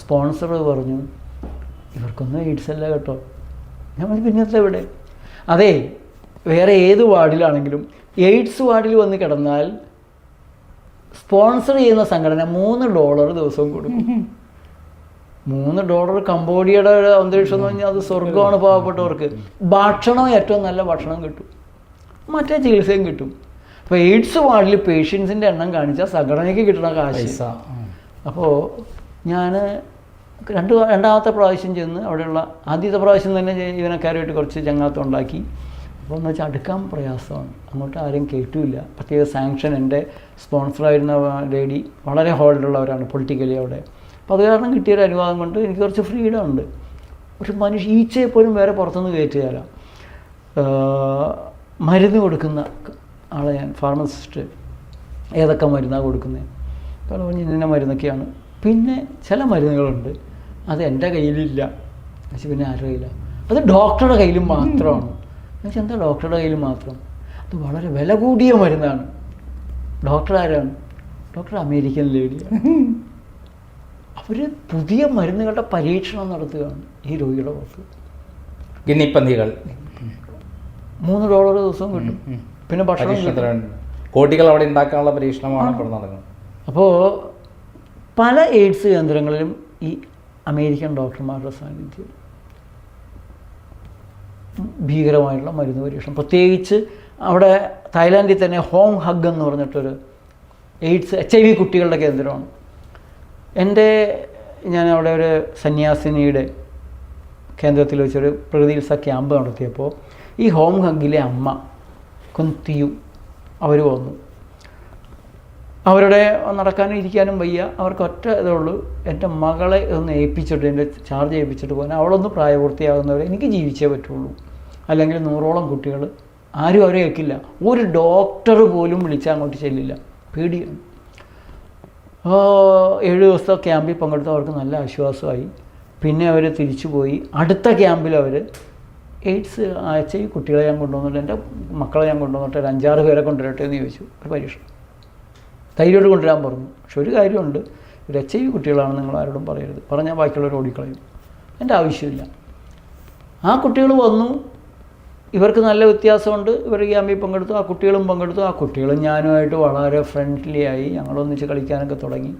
സ്പോൺസർ പറഞ്ഞു, ഇവർക്കൊന്നും എയ്ഡ്സ് അല്ല കേട്ടോ. ഞാൻ പറഞ്ഞു പിന്നത്തെ എവിടെ? അതെ, വേറെ ഏത് വാർഡിലാണെങ്കിലും എയ്ഡ്സ് വാർഡിൽ വന്ന് കിടന്നാൽ സ്പോൺസർ ചെയ്യുന്ന സംഘടന $3 ദിവസവും കൊടുക്കും. $3 കംബോഡിയയുടെ അന്തരീക്ഷം എന്ന് പറഞ്ഞാൽ അത് സ്വർഗമാണ് പാവപ്പെട്ടവർക്ക്. ഭക്ഷണം ഏറ്റവും നല്ല ഭക്ഷണം കിട്ടും, മറ്റേ ചികിത്സയും കിട്ടും. അപ്പോൾ എയ്ഡ്സ് വാർഡിൽ പേഷ്യൻസിൻ്റെ എണ്ണം കാണിച്ചാൽ സംഘടനയ്ക്ക് കിട്ടുന്ന കാശ്. അപ്പോൾ ഞാൻ രണ്ടാമത്തെ പ്രാവശ്യം ചെന്ന് അവിടെയുള്ള, ആദ്യത്തെ പ്രാവശ്യം തന്നെ ജീവനക്കാരുമായിട്ട് കുറച്ച് ചങ്ങാത്തം ഉണ്ടാക്കി. അപ്പോൾ എന്ന് വെച്ചാൽ അടുക്കാൻ പ്രയാസമാണ്, അങ്ങോട്ട് ആരും കേട്ടില്ല. പ്രത്യേക സാങ്ഷൻ എൻ്റെ സ്പോൺസറായിരുന്ന ലേഡി വളരെ ഹോൾഡുള്ളവരാണ് പൊളിറ്റിക്കലി അവിടെ. അപ്പോൾ അത് കാരണം കിട്ടിയൊരു അനുവാദം കൊണ്ട് എനിക്ക് കുറച്ച് ഫ്രീഡം ഉണ്ട്. ഒരു ഈച്ചയെ പോലും വേറെ പുറത്തുനിന്ന് കയറ്റുകയില്ല. മരുന്ന് കൊടുക്കുന്ന ആളെ ഞാൻ, ഫാർമസിസ്റ്റ്, ഏതൊക്കെ മരുന്നാണ് കൊടുക്കുന്നത്? അപ്പോൾ പറഞ്ഞ് ഇന്ന മരുന്നൊക്കെയാണ്. പിന്നെ ചില മരുന്നുകളുണ്ട് അത് എൻ്റെ കയ്യിലില്ല, പക്ഷെ പിന്നെ ആരുടെ കയ്യില്ല, അത് ഡോക്ടറുടെ കയ്യിലും മാത്രമാണ്. എന്നുവെച്ചാൽ എന്താ ഡോക്ടറുടെ കയ്യിൽ മാത്രം? അത് വളരെ വില കൂടിയ മരുന്നാണ്. ഡോക്ടർ ആരാണ്? Doctor American ലേഡിയാണ്. അവർ പുതിയ മരുന്നുകളുടെ പരീക്ഷണം നടത്തുകയാണ് ഈ രോഗിയുടെ പുറത്ത്. ഗിന്നിപ്പന്നികൾ $3 ദിവസം കിട്ടും. പിന്നെ ഭക്ഷണം, കോടികൾ അവിടെ ഉണ്ടാക്കാനുള്ള പരീക്ഷണമാണ് ഇവിടെ നടക്കുന്നത്. അപ്പോൾ പല എയ്ഡ്സ് കേന്ദ്രങ്ങളിലും ഈ അമേരിക്കൻ ഡോക്ടർമാരുടെ സാന്നിധ്യം, ഭീകരമായിട്ടുള്ള മരുന്ന് പരീക്ഷണം. പ്രത്യേകിച്ച് അവിടെ തായ്ലാൻഡിൽ തന്നെ ഹോങ് ഹഗ് എന്ന് പറഞ്ഞിട്ടൊരു എയ്ഡ്സ് HIV കുട്ടികളുടെ കേന്ദ്രമാണ്. ഞാൻ അവിടെ ഒരു സന്യാസിനിയുടെ കേന്ദ്രത്തിൽ വെച്ചൊരു പ്രകൃതിയിൽസ ക്യാമ്പ് നടത്തിയപ്പോൾ ഈ ഹോങ് ഹഗിലെ അമ്മ കുന്തിയു അവർ വന്നു. അവരുടെ നടക്കാനും ഇരിക്കാനും വയ്യ, അവർക്ക് ഒറ്റ ഇതേ ഉള്ളൂ, എൻ്റെ മകളെ ഒന്ന് ഏൽപ്പിച്ചിട്ട്, എൻ്റെ ചാർജ് ഏൽപ്പിച്ചിട്ട് പോകാൻ, അവളൊന്ന് പ്രായപൂർത്തിയാകുന്നവരെ എനിക്ക് ജീവിച്ചേ പറ്റുള്ളൂ, അല്ലെങ്കിൽ 100ഓളം കുട്ടികൾ, ആരും അവരെ കേൾക്കില്ല. ഒരു ഡോക്ടർ പോലും വിളിച്ചാൽ അങ്ങോട്ട് ചെല്ലില്ല, പേടിയാണ്. 7 ദിവസത്തെ ക്യാമ്പിൽ പങ്കെടുത്ത് അവർക്ക് നല്ല ആശ്വാസമായി. പിന്നെ അവർ തിരിച്ചു പോയി. അടുത്ത ക്യാമ്പിൽ അവർ എയ്ഡ്സ് HIV കുട്ടികളെ ഞാൻ കൊണ്ടുവന്നിട്ട്, എൻ്റെ മക്കളെ ഞാൻ കൊണ്ടുവന്നിട്ട് ഒരു 5-6 പേരെ കൊണ്ടുവരട്ടെ എന്ന് ചോദിച്ചു. ഒരു പരീക്ഷ ധൈര്യമായിട്ട് കൊണ്ടുവരാൻ പറഞ്ഞു. പക്ഷെ ഒരു കാര്യമുണ്ട്, ഒരു HIV കുട്ടികളാണ് നിങ്ങൾ ആരോടും പറയരുത്, പറഞ്ഞാൽ ബാക്കിയുള്ളവർ ഓടിക്കളയും. എൻ്റെ ആവശ്യമില്ല. ആ കുട്ടികൾ വന്നു, ഇവർക്ക് നല്ല വ്യത്യാസമുണ്ട്, ഇവർ ക്യാമ്പിൽ പങ്കെടുത്തു, ആ കുട്ടികളും പങ്കെടുത്തു. ആ കുട്ടികളും ഞാനുമായിട്ട് വളരെ ഫ്രണ്ട്ലി ആയി, ഞങ്ങളൊന്നിച്ച് കളിക്കാനൊക്കെ തുടങ്ങി.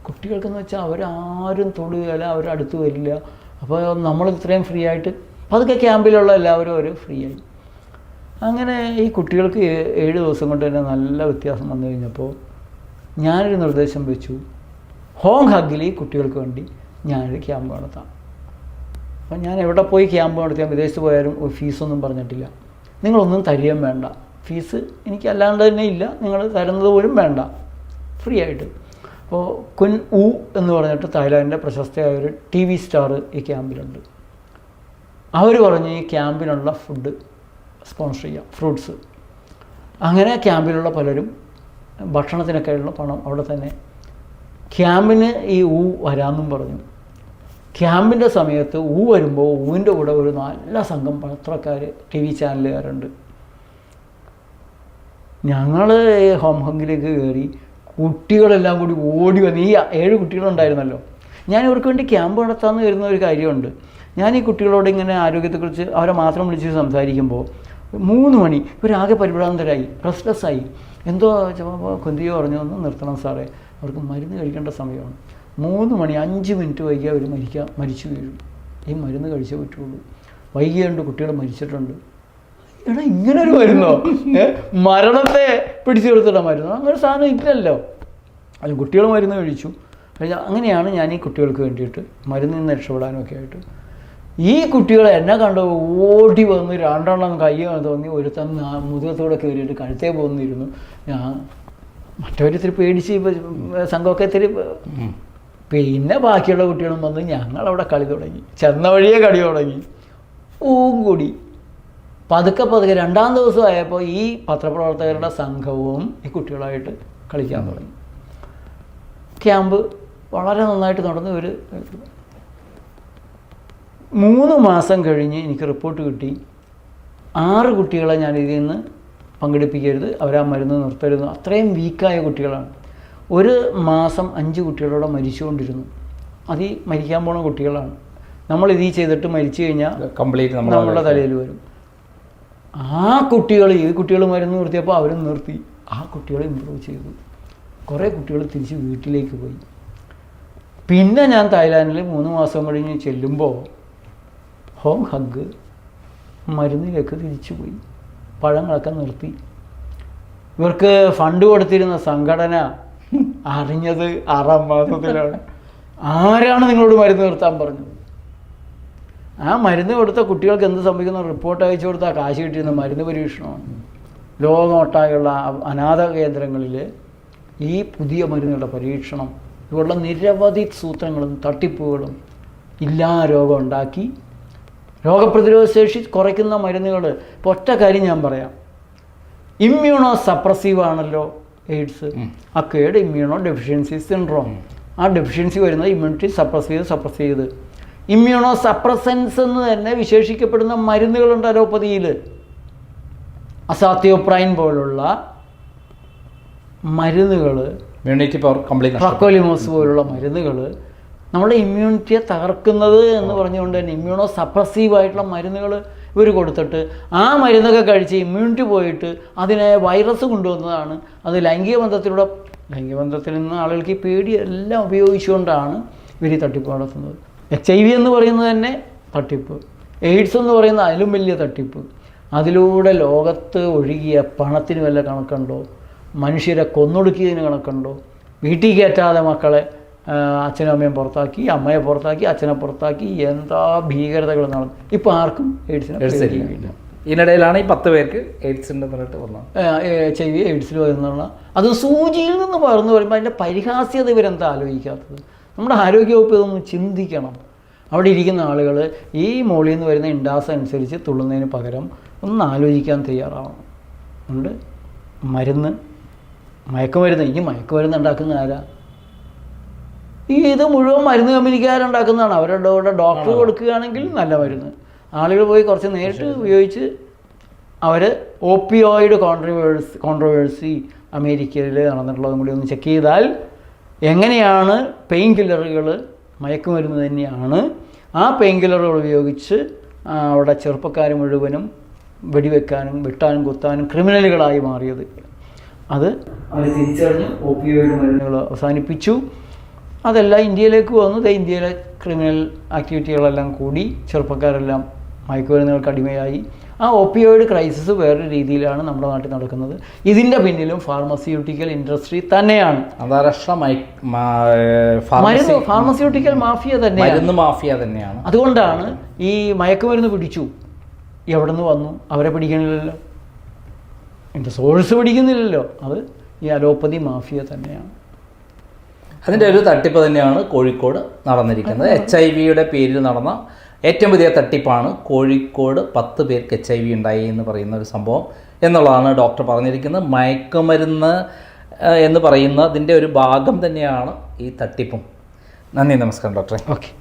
കുട്ടികൾക്കെന്ന് വെച്ചാൽ അവരാരും തൊടുകയില്ല, അവരടുത്ത് വരില്ല. അപ്പോൾ നമ്മൾ ഇത്രയും ഫ്രീ ആയിട്ട് പതുക്കെ ക്യാമ്പിലുള്ള എല്ലാവരും അവർ ഫ്രീ ആയി. അങ്ങനെ ഈ കുട്ടികൾക്ക് 7 ദിവസം കൊണ്ട് തന്നെ നല്ല വ്യത്യാസം വന്നു കഴിഞ്ഞപ്പോൾ ഞാനൊരു നിർദ്ദേശം വെച്ചു, ഹോങ് ഹഗിൽ ഈ കുട്ടികൾക്ക് വേണ്ടി ഞാനൊരു ക്യാമ്പ് നടത്താം. അപ്പം ഞാൻ എവിടെ പോയി ക്യാമ്പ് നടത്തിയാൽ വിദേശത്ത് പോയാലും ഒരു ഫീസൊന്നും പറഞ്ഞിട്ടില്ല. നിങ്ങളൊന്നും തരികയും വേണ്ട, ഫീസ് എനിക്ക് അല്ലാണ്ട് തന്നെ ഇല്ല, നിങ്ങൾ തരുന്നത് പോലും വേണ്ട, ഫ്രീ ആയിട്ട്. അപ്പോൾ കുൻ ഊ എന്ന് പറഞ്ഞിട്ട് തായ്ലാൻഡിൻ്റെ പ്രശസ്തയായ ഒരു TV സ്റ്റാർ ഈ ക്യാമ്പിലുണ്ട്. അവർ പറഞ്ഞു ഈ ക്യാമ്പിനുള്ള ഫുഡ് സ്പോൺസർ ചെയ്യാം, ഫ്രൂട്ട്സ്. അങ്ങനെ ക്യാമ്പിലുള്ള പലരും ഭക്ഷണത്തിനൊക്കെയുള്ള പണം അവിടെ തന്നെ. ക്യാമ്പിന് ഈ ഊ വരാമെന്നും പറഞ്ഞു. ക്യാമ്പിൻ്റെ സമയത്ത് ഊ വരുമ്പോൾ ഊവിൻ്റെ കൂടെ ഒരു നല്ല സംഘം പത്രക്കാർ, TV ചാനലുകാരുണ്ട്. ഞങ്ങൾ ഹോംഹങ്കിലേക്ക് കയറി, കുട്ടികളെല്ലാം കൂടി ഓടി വന്ന്, ഈ 7 കുട്ടികളുണ്ടായിരുന്നല്ലോ. ഞാൻ ഇവർക്ക് വേണ്ടി ക്യാമ്പ് നടത്താമെന്ന് വരുന്ന ഒരു കാര്യമുണ്ട്. ഞാൻ ഈ കുട്ടികളോട് ഇങ്ങനെ ആരോഗ്യത്തെക്കുറിച്ച് അവരെ മാത്രം വിളിച്ച് സംസാരിക്കുമ്പോൾ 3 മണി ഇവരാകെ പരിഭ്രാന്തരായി, റെസ്റ്റ്ലെസ്സായി. എന്തോ കുന്തിയോ പറഞ്ഞു, ഒന്ന് നിർത്തണം സാറേ, അവർക്ക് മരുന്ന് കഴിക്കേണ്ട സമയമാണ്. 3 മണി 5 മിനിറ്റ് വൈകിയാൽ അവർ മരിച്ചു വീഴും. ഈ മരുന്ന് കഴിച്ചേ പറ്റുള്ളൂ. വൈകിയുണ്ട് കുട്ടികൾ മരിച്ചിട്ടുണ്ട്. എടാ ഇങ്ങനൊരു മരുന്നോ? മരണത്തെ പിടിച്ചു കൊടുത്തിട്ട മരുന്നോ? അങ്ങനെ സാധനം ഇല്ലല്ലോ. അത് കുട്ടികൾ മരുന്ന് കഴിച്ചു കഴിഞ്ഞാൽ അങ്ങനെയാണ് ഞാൻ ഈ കുട്ടികൾക്ക് വേണ്ടിയിട്ട് മരുന്നിൽ നിന്ന് രക്ഷപ്പെടാനൊക്കെ ആയിട്ട്. ഈ കുട്ടികളെ എന്നെ കണ്ട് ഓടി വന്ന് 2 എണ്ണം കൈ തോന്നി, ഒരുത്തൻ മുതുകത്തോടെ കയറിയിട്ട് കഴുത്തേ പോന്നിരുന്നു. ഞാൻ മറ്റവരിത്തിരി പേടിച്ച് സംഘമൊക്കെ ഇത്തിരി. പിന്നെ ബാക്കിയുള്ള കുട്ടികളും വന്ന് ഞങ്ങളവിടെ കളി തുടങ്ങി. ചെന്ന വഴിയെ കളി തുടങ്ങി. കൂടി പതുക്കെ 2-ാം ദിവസമായപ്പോൾ ഈ പത്രപ്രവർത്തകരുടെ സംഘവും ഈ കുട്ടികളായിട്ട് കളിക്കാൻ തുടങ്ങി. ക്യാമ്പ് വളരെ നന്നായിട്ട് നടന്നു. ഒരു 3 മാസം കഴിഞ്ഞ് എനിക്ക് റിപ്പോർട്ട് കിട്ടി, 6 കുട്ടികളെ ഞാൻ ഇതിൽ നിന്ന് പങ്കെടുപ്പിക്കരുത്, അവരാ മരുന്ന് നിർത്തരുത്. അത്രയും വീക്കായ കുട്ടികളാണ്. ഒരു മാസം 5 കുട്ടികളോടെ മരിച്ചുകൊണ്ടിരുന്നു. അത് ഈ മരിക്കാൻ പോണ കുട്ടികളാണ്. നമ്മളിതീ ചെയ്തിട്ട് മരിച്ചു കഴിഞ്ഞാൽ കംപ്ലീറ്റ് നമ്മുടെ തലയിൽ വരും. ആ കുട്ടികൾ, ഈ കുട്ടികൾ മരുന്ന് നിർത്തിയപ്പോൾ അവരും നിർത്തി. ആ കുട്ടികൾ ഇമ്പ്രൂവ് ചെയ്തു. കുറേ കുട്ടികൾ തിരിച്ച് വീട്ടിലേക്ക് പോയി. പിന്നെ ഞാൻ തായ്ലാൻഡിൽ 3 മാസം കഴിഞ്ഞ് ചെല്ലുമ്പോൾ ഹോം ഹഗ് മരുന്നിലേക്ക് തിരിച്ചു പോയി. പഴങ്ങളൊക്കെ നിർത്തി. ഇവർക്ക് ഫണ്ട് കൊടുത്തിരുന്ന സംഘടന അറിഞ്ഞത് 6-ാം മാസത്തിലാണ്. ആരാണ് നിങ്ങളോട് മരുന്ന് നിർത്താൻ പറഞ്ഞത്? ആ മരുന്ന് കൊടുത്ത കുട്ടികൾക്ക് എന്ത് സംഭവിക്കുന്ന റിപ്പോർട്ട് അയച്ചു കൊടുത്താൽ കാശ് കിട്ടിയിരുന്ന മരുന്ന് പരീക്ഷണമാണ്. ലോകമൊട്ടായുള്ള അനാഥ കേന്ദ്രങ്ങളിൽ ഈ പുതിയ മരുന്നുകളുടെ പരീക്ഷണം, ഇവരുടെ നിരവധി സൂത്രങ്ങളും തട്ടിപ്പുകളും ഇല്ലാ രോഗം ഉണ്ടാക്കി രോഗപ്രതിരോധ ശേഷി കുറയ്ക്കുന്ന മരുന്നുകൾ. ഇപ്പോൾ ഒറ്റ കാര്യം ഞാൻ പറയാം, ഇമ്മ്യൂണോ സപ്രസീവ് ആണല്ലോ AIDS. Acquired immuno deficiency syndrome. ആ ഡെഫിഷ്യൻസി വരുന്നത് ഇമ്മ്യൂണിറ്റി സപ്രസ് ചെയ്ത് ഇമ്മ്യൂണോ സപ്രസൻസ് എന്ന് തന്നെ വിശേഷിക്കപ്പെടുന്ന മരുന്നുകളുണ്ട് അലോപ്പതിയിൽ. അസാത്തിയോപ്രൈൻ പോലുള്ള മരുന്നുകൾ, ഇമ്മ്യൂണിറ്റി പവർ കംപ്ലീറ്റ്, ട്രക്കോലിമോസ് പോലുള്ള മരുന്നുകൾ നമ്മുടെ ഇമ്മ്യൂണിറ്റിയെ തകർക്കുന്നത് എന്ന് പറഞ്ഞുകൊണ്ട് തന്നെ ഇമ്മ്യൂണോ സപ്രസീവായിട്ടുള്ള മരുന്നുകൾ ഇവർ കൊടുത്തിട്ട് ആ മരുന്നൊക്കെ കഴിച്ച് ഇമ്മ്യൂണിറ്റി പോയിട്ട് അതിനെ വൈറസ് കൊണ്ടുവന്നതാണ്. അത് ലൈംഗിക ബന്ധത്തിൽ നിന്ന് ആളുകൾക്ക് ഈ പേടി എല്ലാം ഉപയോഗിച്ചുകൊണ്ടാണ് ഇവർ ഈ തട്ടിപ്പ് നടത്തുന്നത്. HIV എന്ന് പറയുന്നത് തന്നെ തട്ടിപ്പ്, എയ്ഡ്സ് എന്ന് പറയുന്നത് അതിലും വലിയ തട്ടിപ്പ്. അതിലൂടെ ലോകത്ത് ഒഴുകിയ പണത്തിന് വല്ല കണക്കുണ്ടോ? മനുഷ്യരെ കൊന്നൊടുക്കിയതിന് കണക്കുണ്ടോ? വീട്ടിൽ കയറ്റാതെ മക്കളെ അച്ഛനും അമ്മയും പുറത്താക്കി, അമ്മയെ പുറത്താക്കി, അച്ഛനെ പുറത്താക്കി, എന്താ ഭീകരതകൾ നടന്നു. ഇപ്പോൾ ആർക്കും എയ്ഡ്സിനെ പേടിയില്ല. ഇതിനിടയിലാണ് ഈ 10 പേർക്ക് എയ്ഡ്സിൻ്റെ പറഞ്ഞിട്ട് വന്നത്. HIV എയ്ഡ്സിൽ വരുന്നുള്ള അത് സൂചിയിൽ നിന്ന് പകർന്നു വരുമ്പോൾ അതിൻ്റെ പരിഹാസ്യത ഇവരെന്താ ആലോചിക്കാത്തത്? നമ്മുടെ ആരോഗ്യവകുപ്പ് ഇതൊന്നും ചിന്തിക്കണം. അവിടെ ഇരിക്കുന്ന ആളുകൾ ഈ മോളിൽ നിന്ന് വരുന്ന ഇൻഡാസ് അനുസരിച്ച് തുള്ളുന്നതിന് പകരം ഒന്ന് ആലോചിക്കാൻ തയ്യാറാവണം. അതുകൊണ്ട് മയക്കുമരുന്ന്, ഇനി മയക്കുമരുന്ന് ഉണ്ടാക്കുന്ന ആരാ? ഇത് മുഴുവൻ മരുന്ന് കമ്പനിക്കാരുണ്ടാക്കുന്നതാണ്. അവരുടെ കൂടെ ഡോക്ടർ കൊടുക്കുകയാണെങ്കിൽ നല്ല മരുന്ന്, ആളുകൾ പോയി കുറച്ച് നേരിട്ട് ഉപയോഗിച്ച് അവർ ഓപ്പിയോയിഡ് കോൺട്രവേഴ്സി അമേരിക്കയിൽ നടന്നിട്ടുള്ളതും കൂടി ഒന്ന് ചെക്ക് ചെയ്താൽ എങ്ങനെയാണ് പെയിൻ കില്ലറുകൾ മയക്കുമരുന്ന് തന്നെയാണ്. ആ പെയിൻ കില്ലറുകൾ ഉപയോഗിച്ച് അവിടെ ചെറുപ്പക്കാർ മുഴുവനും വെടിവെക്കാനും വെട്ടാനും കുത്താനും ക്രിമിനലുകളായി മാറിയത്. അത് അവർ തിരിച്ചറിഞ്ഞ് ഓപ്പിയോയിഡ് മരുന്നുകൾ അവസാനിപ്പിച്ചു. അതെല്ലാം ഇന്ത്യയിലേക്ക് വന്നു. ഇന്ത്യയിലെ ക്രിമിനൽ ആക്ടിവിറ്റികളെല്ലാം കൂടി ചെറുപ്പക്കാരെല്ലാം മയക്കുമരുന്നുകൾക്ക് അടിമയായി. ആ ഓപ്പിയോയിഡ് ക്രൈസിസ് വേറൊരു രീതിയിലാണ് നമ്മുടെ നാട്ടിൽ നടക്കുന്നത്. ഇതിൻ്റെ പിന്നിലും ഫാർമസ്യൂട്ടിക്കൽ ഇൻഡസ്ട്രി തന്നെയാണ്. അന്താരാഷ്ട്ര ഫാർമസ്യൂട്ടിക്കൽ മാഫിയ തന്നെയാണ്. അതുകൊണ്ടാണ് ഈ മയക്കുമരുന്ന് പിടിച്ചു, എവിടെ നിന്ന് വന്നു? അവരെ പിടിക്കണില്ലല്ലോ, എൻ്റെ സോഴ്സ് പിടിക്കുന്നില്ലല്ലോ. അത് ഈ അലോപ്പതി മാഫിയ തന്നെയാണ്. അതിൻ്റെ ഒരു തട്ടിപ്പ് തന്നെയാണ് കോഴിക്കോട് നടന്നിരിക്കുന്നത്. HIV പേരിൽ നടന്ന ഏറ്റവും വലിയ തട്ടിപ്പാണ് കോഴിക്കോട് 10 പേർക്ക് HIV ഉണ്ടായി എന്ന് പറയുന്ന ഒരു സംഭവം എന്നുള്ളതാണ് ഡോക്ടർ പറഞ്ഞിരിക്കുന്നത്. മയക്കുമരുന്ന് എന്ന് പറയുന്നതിൻ്റെ ഒരു ഭാഗം തന്നെയാണ് ഈ തട്ടിപ്പും. നന്ദി, നമസ്കാരം ഡോക്ടറെ. ഓക്കെ.